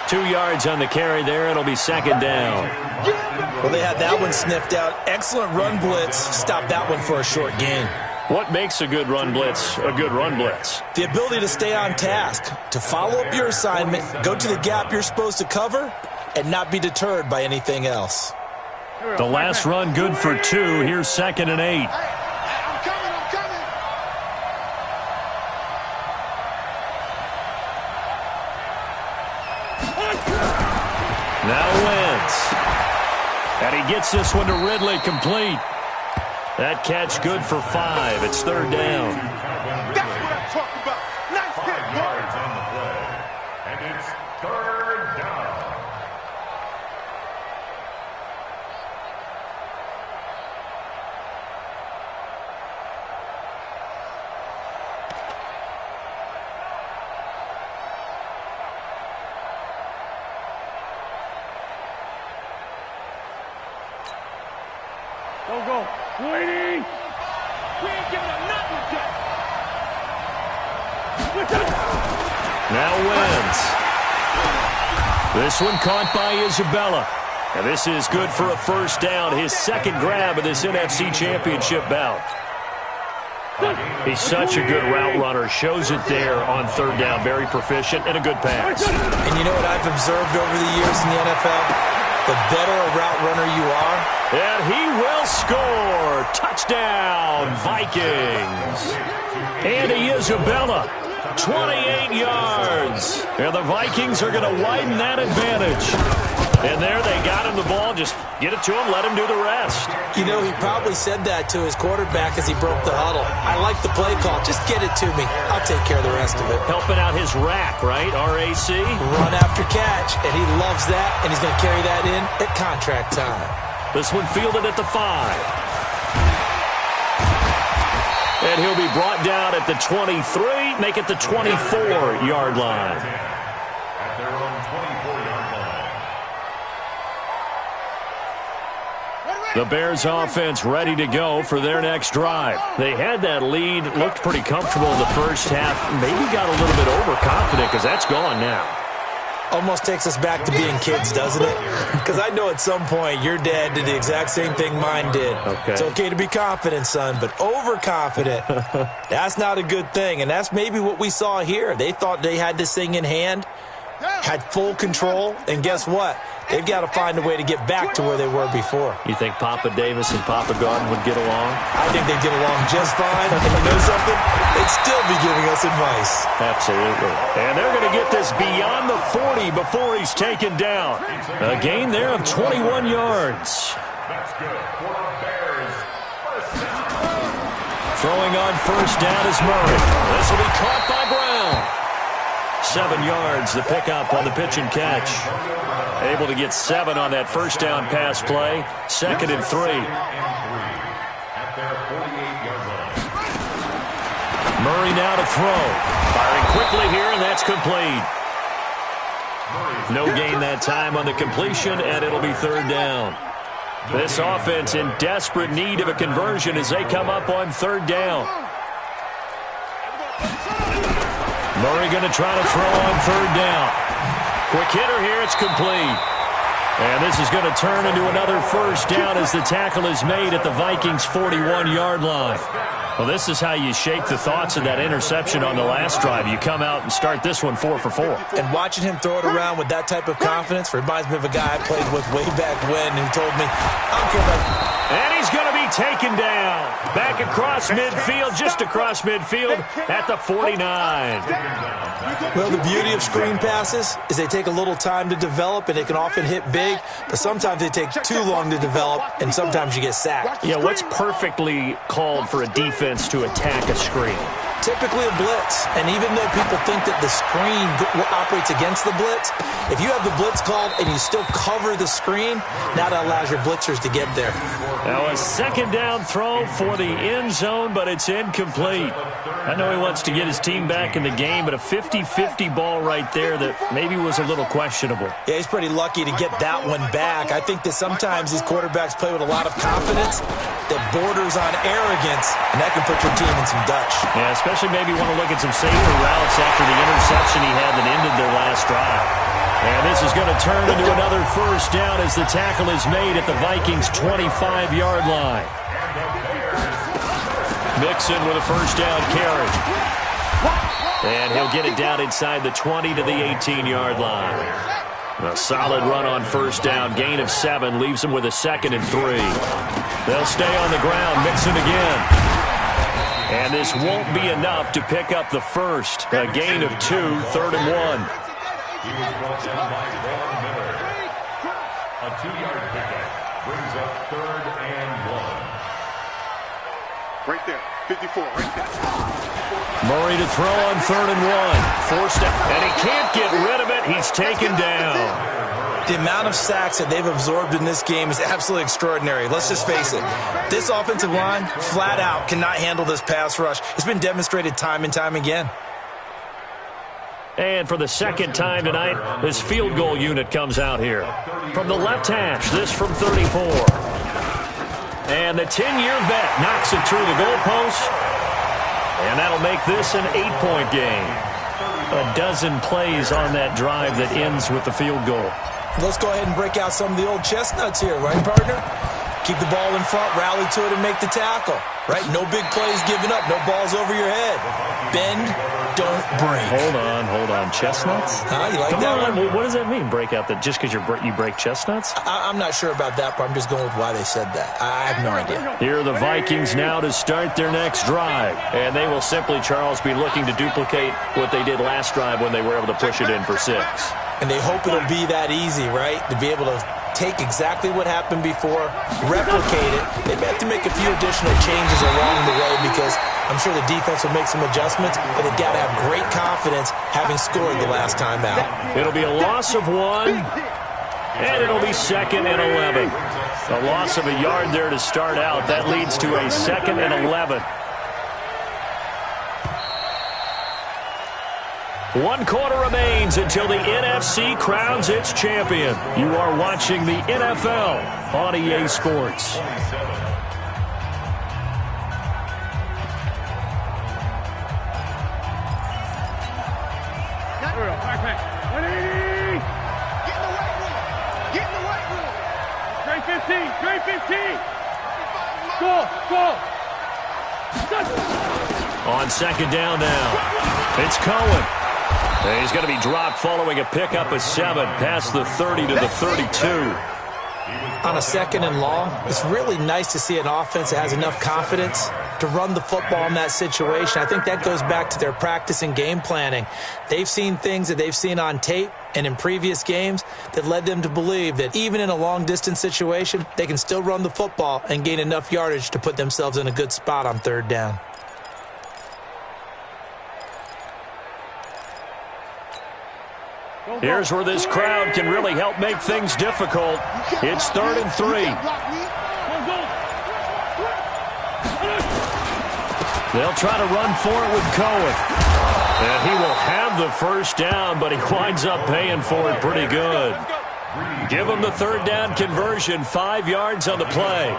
2 yards on the carry there. It'll be 2nd down. Well, they had that one sniffed out. Excellent run blitz. Stopped that one for a short gain. What makes a good run blitz a good run blitz? The ability to stay on task, to follow up your assignment, go to the gap you're supposed to cover, and not be deterred by anything else. The last run good for 2. Here's 2nd and 8. I'm coming. Now Wentz. And he gets this one to Ridley complete. That catch good for 5. It's third down. That's what I'm talking about. Nice hit, boy. Yards on the play. And it's third down. Go. Waiting. We ain't giving up nothing yet. Now wins. This one caught by Isabella. And this is good for a first down. His second grab of this NFC Championship bout. He's such a good route runner. Shows it there on third down. Very proficient and a good pass. And you know what I've observed over the years in the NFL? The better a route runner you are. And he will score. Touchdown, Vikings. Andy Isabella, 28 yards. And the Vikings are going to widen that advantage. And there they got him the ball. Just get it to him, let him do the rest. You know, he probably said that to his quarterback as he broke the huddle. I like the play call. Just get it to me. I'll take care of the rest of it. Helping out his rack, right? R-A-C? Run after catch. And he loves that, and he's going to carry that in at contract time. This one fielded at the 5. And he'll be brought down at the 23, make it the 24-yard line. At their own 24-yard line. The Bears offense ready to go for their next drive. They had that lead, looked pretty comfortable in the first half, maybe got a little bit overconfident because that's gone now. Almost takes us back to being kids, doesn't it? Because I know at some point your dad did the exact same thing mine did. Okay. It's okay to be confident, son, but overconfident, that's not a good thing. And that's maybe what we saw here. They thought they had this thing in hand, had full control, and guess what? They've got to find a way to get back to where they were before. You think Papa Davis and Papa Garden would get along? I think they'd get along just fine. And you know something? They'd still be giving us advice. Absolutely. And they're going to get this beyond the 40 before he's taken down. A gain there of 21 yards. That's good for the Bears. First down. Throwing on first down is Murray. This will be caught by Brown. 7 yards, the pickup on the pitch and catch. Able to get 7 on that first down pass play. 2nd and 3. At their 48-yard line. Murray now to throw. Firing quickly here, and that's complete. No gain that time on the completion, and it'll be third down. This offense in desperate need of a conversion as they come up on third down. Murray going to try to throw on third down. Quick hitter here, it's complete. And this is going to turn into another first down as the tackle is made at the Vikings' 41-yard line. Well, this is how you shake the thoughts of that interception on the last drive. You come out and start this one 4 for 4. And watching him throw it around with that type of confidence reminds me of a guy I played with way back when who told me, I don't care about... And he's going to be taken down. Back across midfield, just across midfield at the 49. Well, the beauty of screen passes is they take a little time to develop, and they can often hit big, but sometimes they take too long to develop, and sometimes you get sacked. Yeah, what's perfectly called for a defense to attack a screen? Typically a blitz, and even though people think that the screen operates against the blitz, if you have the blitz called and you still cover the screen, now that allows your blitzers to get there. Now a second down throw for the end zone, but it's incomplete. I know he wants to get his team back in the game, but a 50-50 ball right there that maybe was a little questionable. Yeah, he's pretty lucky to get that one back. I think that sometimes these quarterbacks play with a lot of confidence that borders on arrogance, and that can put your team in some Dutch. Yeah, especially maybe want to look at some safer routes after the interception he had that ended their last drive. And this is going to turn into another first down as the tackle is made at the Vikings' 25-yard line. Mixon with a first down carry. And he'll get it down inside the 20 to the 18-yard line. A solid run on first down. Gain of 7 leaves them with a 2nd and 3. They'll stay on the ground. Mixon again. And this won't be enough to pick up the first. A gain of 2, 3rd and 1. He was brought down by Von Miller. A 2-yard pickup brings up 3rd and 1. Right there. 54, right there. Murray to throw on 3rd and 1. Forced out, and he can't get rid of it. He's taken down. The amount of sacks that they've absorbed in this game is absolutely extraordinary. Let's just face it. This offensive line, flat out, cannot handle this pass rush. It's been demonstrated time and time again. And for the second time tonight, this field goal unit comes out here. From the left hash, this from 34. And the 10-year vet knocks it through the goalpost. And that'll make this an 8-point game. A dozen plays on that drive that ends with the field goal. Let's go ahead and break out some of the old chestnuts here, right, partner? Keep the ball in front, rally to it, and make the tackle, right? No big plays given up, no balls over your head. Bend, don't break. Hold on. Chestnuts? Huh? You like Come that on. one? What does that mean, break out that just because you break chestnuts? I'm not sure about that, but I'm just going with why they said that. I have no idea. Here are the Vikings now to start their next drive. And they will simply, Charles, be looking to duplicate what they did last drive when they were able to push it in for 6. And they hope it'll be that easy, right? To be able to take exactly what happened before, replicate it. They may have to make a few additional changes along the way because I'm sure the defense will make some adjustments, but they've got to have great confidence having scored the last time out. It'll be a loss of 1, and it'll be 2nd and 11. A loss of a yard there to start out. That leads to a 2nd and 11. 1 quarter remains until the NFC crowns its champion. You are watching the NFL on EA Sports. Backpack. 180. Get in the weight room. Get in the weight room. Straight 15. Straight 15. Go. On 2nd down now. It's Cohen. He's going to be dropped following a pickup of 7 past the 30 to the 32. On a 2nd and long, it's really nice to see an offense that has enough confidence to run the football in that situation. I think that goes back to their practice and game planning. They've seen things that they've seen on tape and in previous games that led them to believe that even in a long-distance situation, they can still run the football and gain enough yardage to put themselves in a good spot on 3rd down. Here's where this crowd can really help make things difficult. It's 3rd and 3. They'll try to run for it with Cohen. And he will have the first down, but he winds up paying for it pretty good. Give him the 3rd down conversion, 5 yards on the play.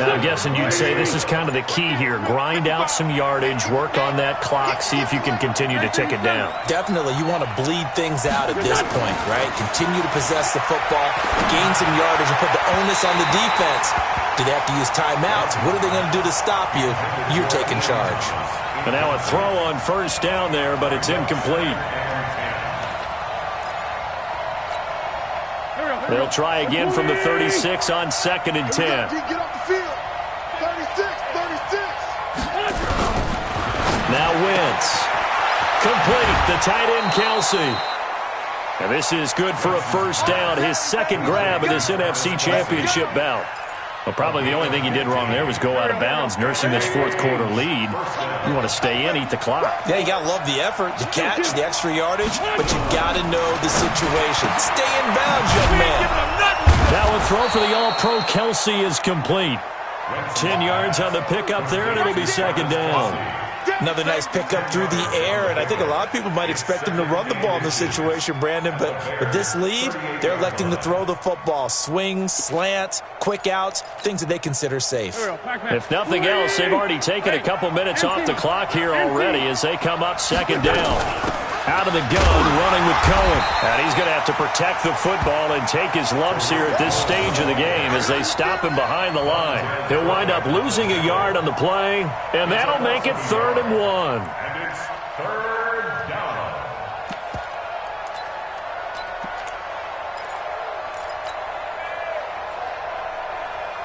And I'm guessing you'd say this is kind of the key here. Grind out some yardage, work on that clock, see if you can continue to tick it down. Definitely, you want to bleed things out at this point, right? Continue to possess the football, gain some yardage, and put the onus on the defense. Do they have to use timeouts? What are they going to do to stop you? You're taking charge. And now a throw on 1st down there, but it's incomplete. They'll try again from the 36 on 2nd and 10. Get off the field. 36. Now Wentz. Complete. The tight end, Kelsey. And this is good for a 1st down. His 2nd grab of this NFC Championship bout. Well, probably the only thing he did wrong there was go out of bounds, nursing this 4th quarter lead. You want to stay in, eat the clock. Yeah, you got to love the effort, the catch, the extra yardage, but you got to know the situation. Stay in bounds, young man. Now a throw for the All-Pro Kelsey is complete. 10 yards on the pickup there, and it'll be 2nd down. Another nice pickup through the air, and I think a lot of people might expect him to run the ball in this situation, Brandon, but with this lead, they're electing to throw the football. Swings, slants, quick outs, things that they consider safe. If nothing else, they've already taken a couple minutes off the clock here already as they come up 2nd down. Out of the gun, running with Cohen. And he's going to have to protect the football and take his lumps here at this stage of the game as they stop him behind the line. He'll wind up losing a yard on the play, and that'll make it 3rd and 1. And it's 3rd down.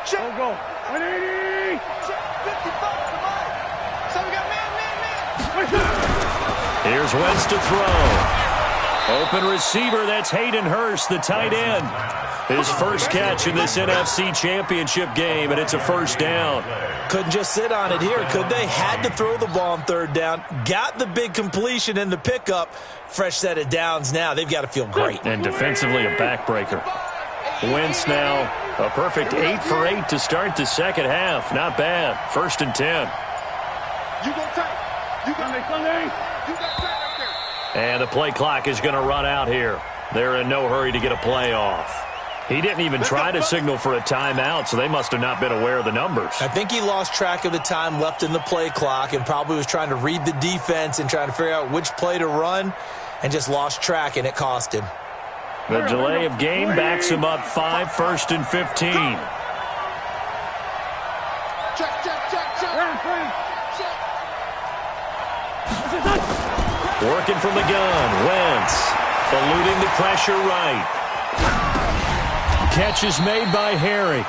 Check. Go. 180. Check. 55. So we got man. Here's Wentz to throw. Open receiver, that's Hayden Hurst, the tight end. His first catch in this NFC Championship game, and it's a first down. Couldn't just sit on it here, could they? Had to throw the ball on third down. Got the big completion in the pickup. Fresh set of downs now. They've got to feel great. And defensively, a backbreaker. Wentz now, a perfect 8 for 8 to start the second half. Not bad. 1st and 10. You go tight. You got Sunday. You got tight up there. And the play clock is going to run out here. They're in no hurry to get a play off. He didn't even try to signal for a timeout, so they must have not been aware of the numbers. I think he lost track of the time left in the play clock and probably was trying to read the defense and trying to figure out which play to run and just lost track, and it cost him. The delay of game backs him up 5, 1st and 15. Check. Working from the gun, Wentz eluding the pressure right. Catch is made by Harry.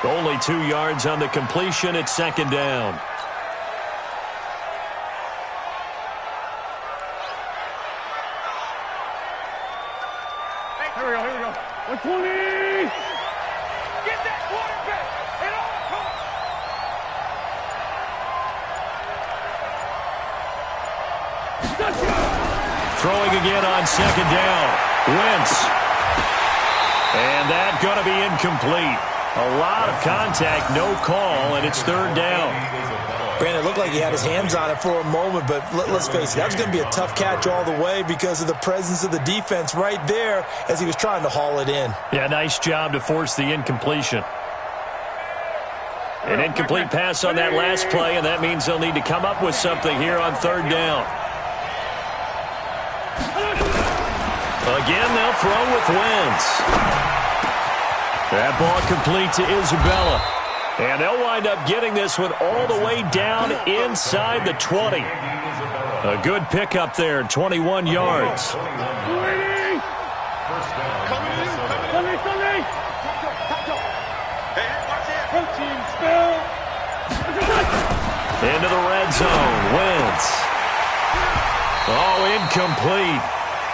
Only 2 yards on the completion at 2nd down. Here we go. 120. Get that quarterback at all costs. Throwing again on 2nd down. Wentz. And that's going to be incomplete. A lot of contact, no call, and it's 3rd down. Brandon, it looked like he had his hands on it for a moment, but let's face it, that was going to be a tough catch all the way because of the presence of the defense right there as he was trying to haul it in. Yeah, nice job to force the incompletion. An incomplete pass on that last play, and that means they'll need to come up with something here on 3rd down. Again, they'll throw with Wentz. That ball complete to Isabella. And they'll wind up getting this one all the way down inside the 20. A good pickup there, 21 yards. Into the red zone, Wentz. Oh, incomplete.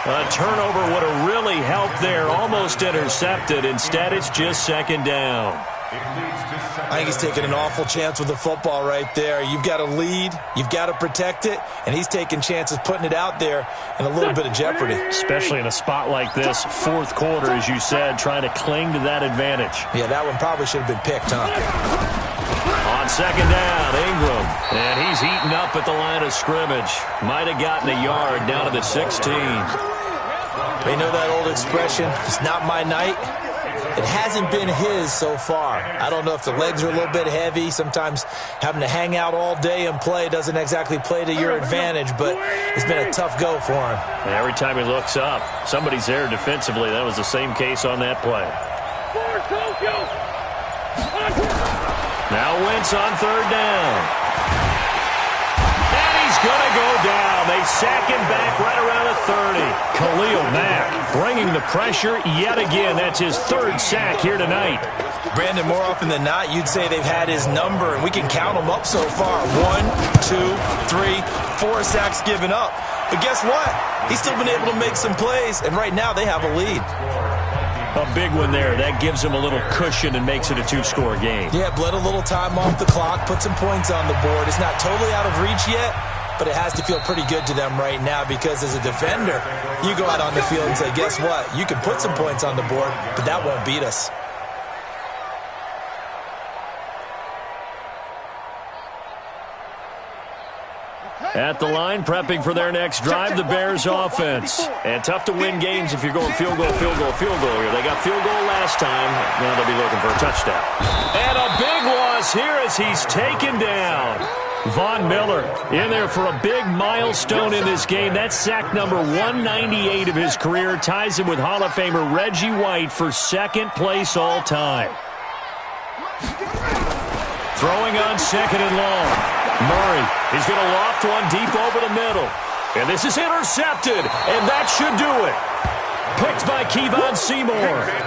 A turnover would have really helped there. Almost intercepted. Instead, it's just 2nd down. I think he's taking an awful chance with the football right there. You've got a lead. You've got to protect it. And he's taking chances putting it out there in a little bit of jeopardy. Especially in a spot like this, 4th quarter, as you said, trying to cling to that advantage. Yeah, that one probably should have been picked, huh? On 2nd down, Ingram. And he's eaten up at the line of scrimmage. Might have gotten a yard down to the 16. They know that old expression, it's not my night. It hasn't been his so far. I don't know if the legs are a little bit heavy. Sometimes having to hang out all day and play doesn't exactly play to your advantage, but it's been a tough go for him. And every time he looks up, somebody's there defensively. That was the same case on that play. Now Wentz on 3rd down. Going to go down. They sack him back right around the 30. Khalil Mack bringing the pressure yet again. That's his 3rd sack here tonight. Brandon, more often than not, you'd say they've had his number, and we can count them up so far. 1, 2, 3, 4 sacks given up. But guess what? He's still been able to make some plays, and right now they have a lead. A big one there. That gives him a little cushion and makes it a 2-score game. Yeah, bled a little time off the clock, put some points on the board. It's not totally out of reach yet, but it has to feel pretty good to them right now because as a defender, you go out on the field and say, guess what? You can put some points on the board, but that won't beat us. At the line, prepping for their next drive, the Bears offense. And tough to win games if you're going field goal here. They got field goal last time. Now they'll be looking for a touchdown. And a big loss here as he's taken down. Von Miller in there for a big milestone in this game. That's sack number 198 of his career. Ties him with Hall of Famer Reggie White for 2nd place all time. Throwing on 2nd and long. Murray is going to loft one deep over the middle. And this is intercepted, and that should do it. Picked by Kevon Seymour.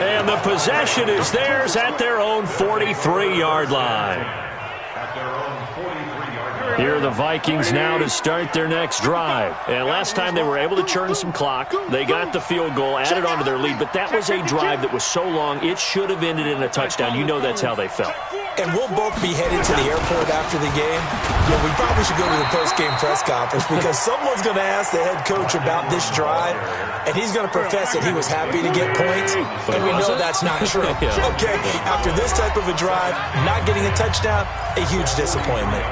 And the possession is theirs at their own 43-yard line. At their own 43-yard line. Here are the Vikings now to start their next drive. And last time they were able to churn some clock. They got the field goal, added on to their lead, but that was a drive that was so long, it should have ended in a touchdown. You know that's how they felt. And we'll both be headed to the airport after the game. Yeah, we probably should go to the post-game press conference because someone's going to ask the head coach about this drive, and he's going to profess that he was happy to get points, and we know that's not true. Okay, after this type of a drive, not getting a touchdown, a huge disappointment.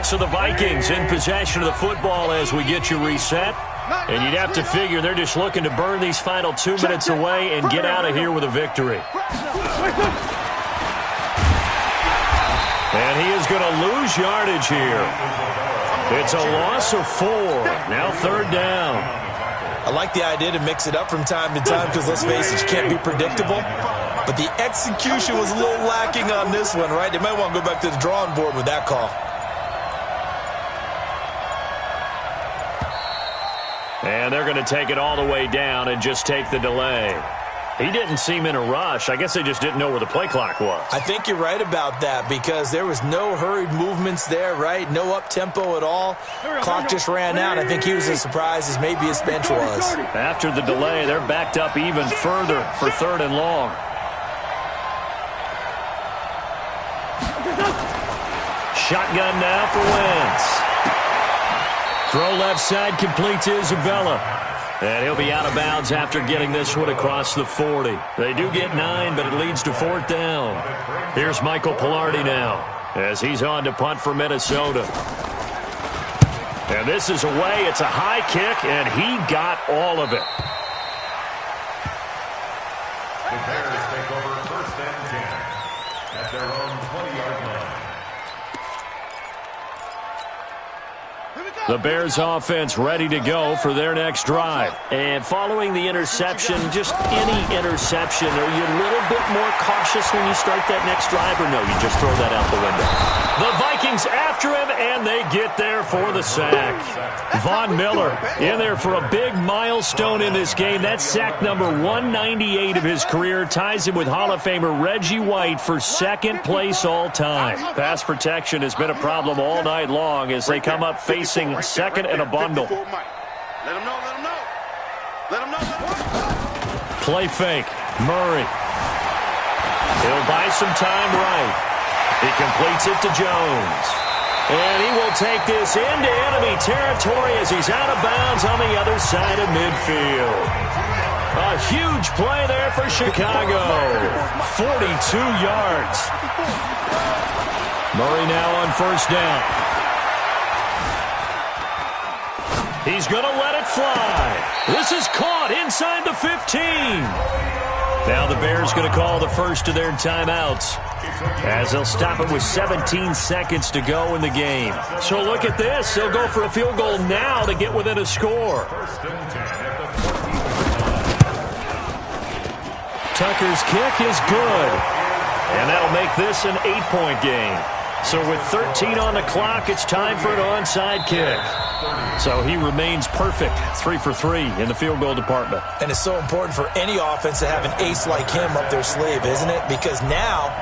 So the Vikings in possession of the football as we get you reset. And you'd have to figure they're just looking to burn these final 2 minutes away and get out of here with a victory. And he is going to lose yardage here. It's a loss of 4. Now 3rd down. I like the idea to mix it up from time to time because, let's face it, you can't be predictable. But the execution was a little lacking on this one, right? They might want to go back to the drawing board with that call. And they're going to take it all the way down and just take the delay. He didn't seem in a rush. I guess they just didn't know where the play clock was. I think you're right about that because there was no hurried movements there, right? No up-tempo at all. Clock just ran out. I think he was as surprised as maybe his bench was. After the delay, they're backed up even further for 3rd and long. Shotgun now for Wentz. Throw left side complete to Isabella. And he'll be out of bounds after getting this one across the 40. They do get 9, but it leads to 4th down. Here's Michael Pilardi now as he's on to punt for Minnesota. And this is away. It's a high kick, and he got all of it. The Bears take over 1st and 10 at their own 20-yard line. The Bears offense ready to go for their next drive. And following the interception, just any interception, are you a little bit more cautious when you start that next drive, or no, you just throw that out the window? The Vikings after him, and they get there for the sack. Von Miller in there for a big milestone in this game. That's sack number 198 of his career. Ties him with Hall of Famer Reggie White for 2nd place all time. Pass protection has been a problem all night long as they come up facing 2nd and a bundle. Let him know, let him know. Let him know. Play fake. Murray. He'll buy some time right. He completes it to Jones. And he will take this into enemy territory as he's out of bounds on the other side of midfield. A huge play there for Chicago. 42 yards. Murray now on 1st down. He's going to let it fly. This is caught inside the 15. Now the Bears going to call the first of their timeouts as they'll stop it with 17 seconds to go in the game. So look at this. They'll go for a field goal now to get within a score. Tucker's kick is good. And that'll make this an 8-point game. So with 13 on the clock, it's time for an onside kick. So he remains perfect, 3 for 3 in the field goal department. And it's so important for any offense to have an ace like him up their sleeve, isn't it? Because now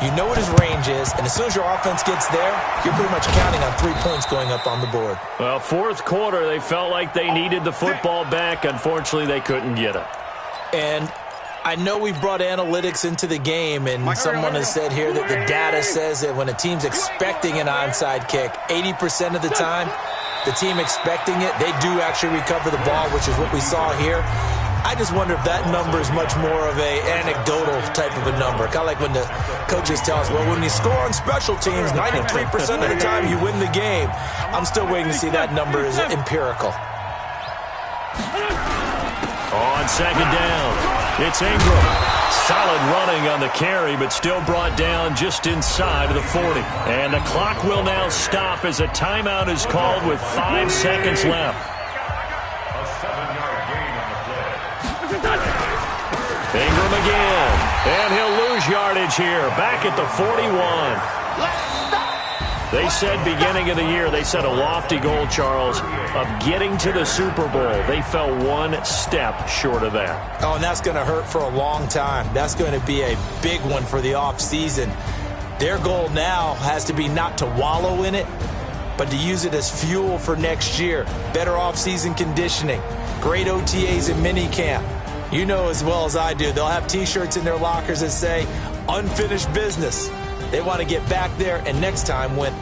you know what his range is, and as soon as your offense gets there, you're pretty much counting on 3 points going up on the board. Well, 4th quarter, they felt like they needed the football back. Unfortunately, they couldn't get it. And I know we've brought analytics into the game, and someone has said here that the data says that when a team's expecting an onside kick, 80% of the time, the team expecting it, they do actually recover the ball, which is what we saw here. I just wonder if that number is much more of a anecdotal type of a number. Kind of like when the coaches tell us, well, when you score on special teams, 93% of the time you win the game. I'm still waiting to see that number is empirical. On 2nd down, it's Ingram. Solid running on the carry, but still brought down just inside of the 40. And the clock will now stop as a timeout is called with 5 seconds left. A 7-yard gain on the play. Ingram again. And he'll lose yardage here. Back at the 41. They said beginning of the year, they set a lofty goal, Charles, of getting to the Super Bowl. They fell one step short of that. Oh, and that's going to hurt for a long time. That's going to be a big one for the offseason. Their goal now has to be not to wallow in it, but to use it as fuel for next year. Better offseason conditioning, great OTAs and minicamp. You know as well as I do, they'll have T-shirts in their lockers that say, unfinished business. They want to get back there and next time win.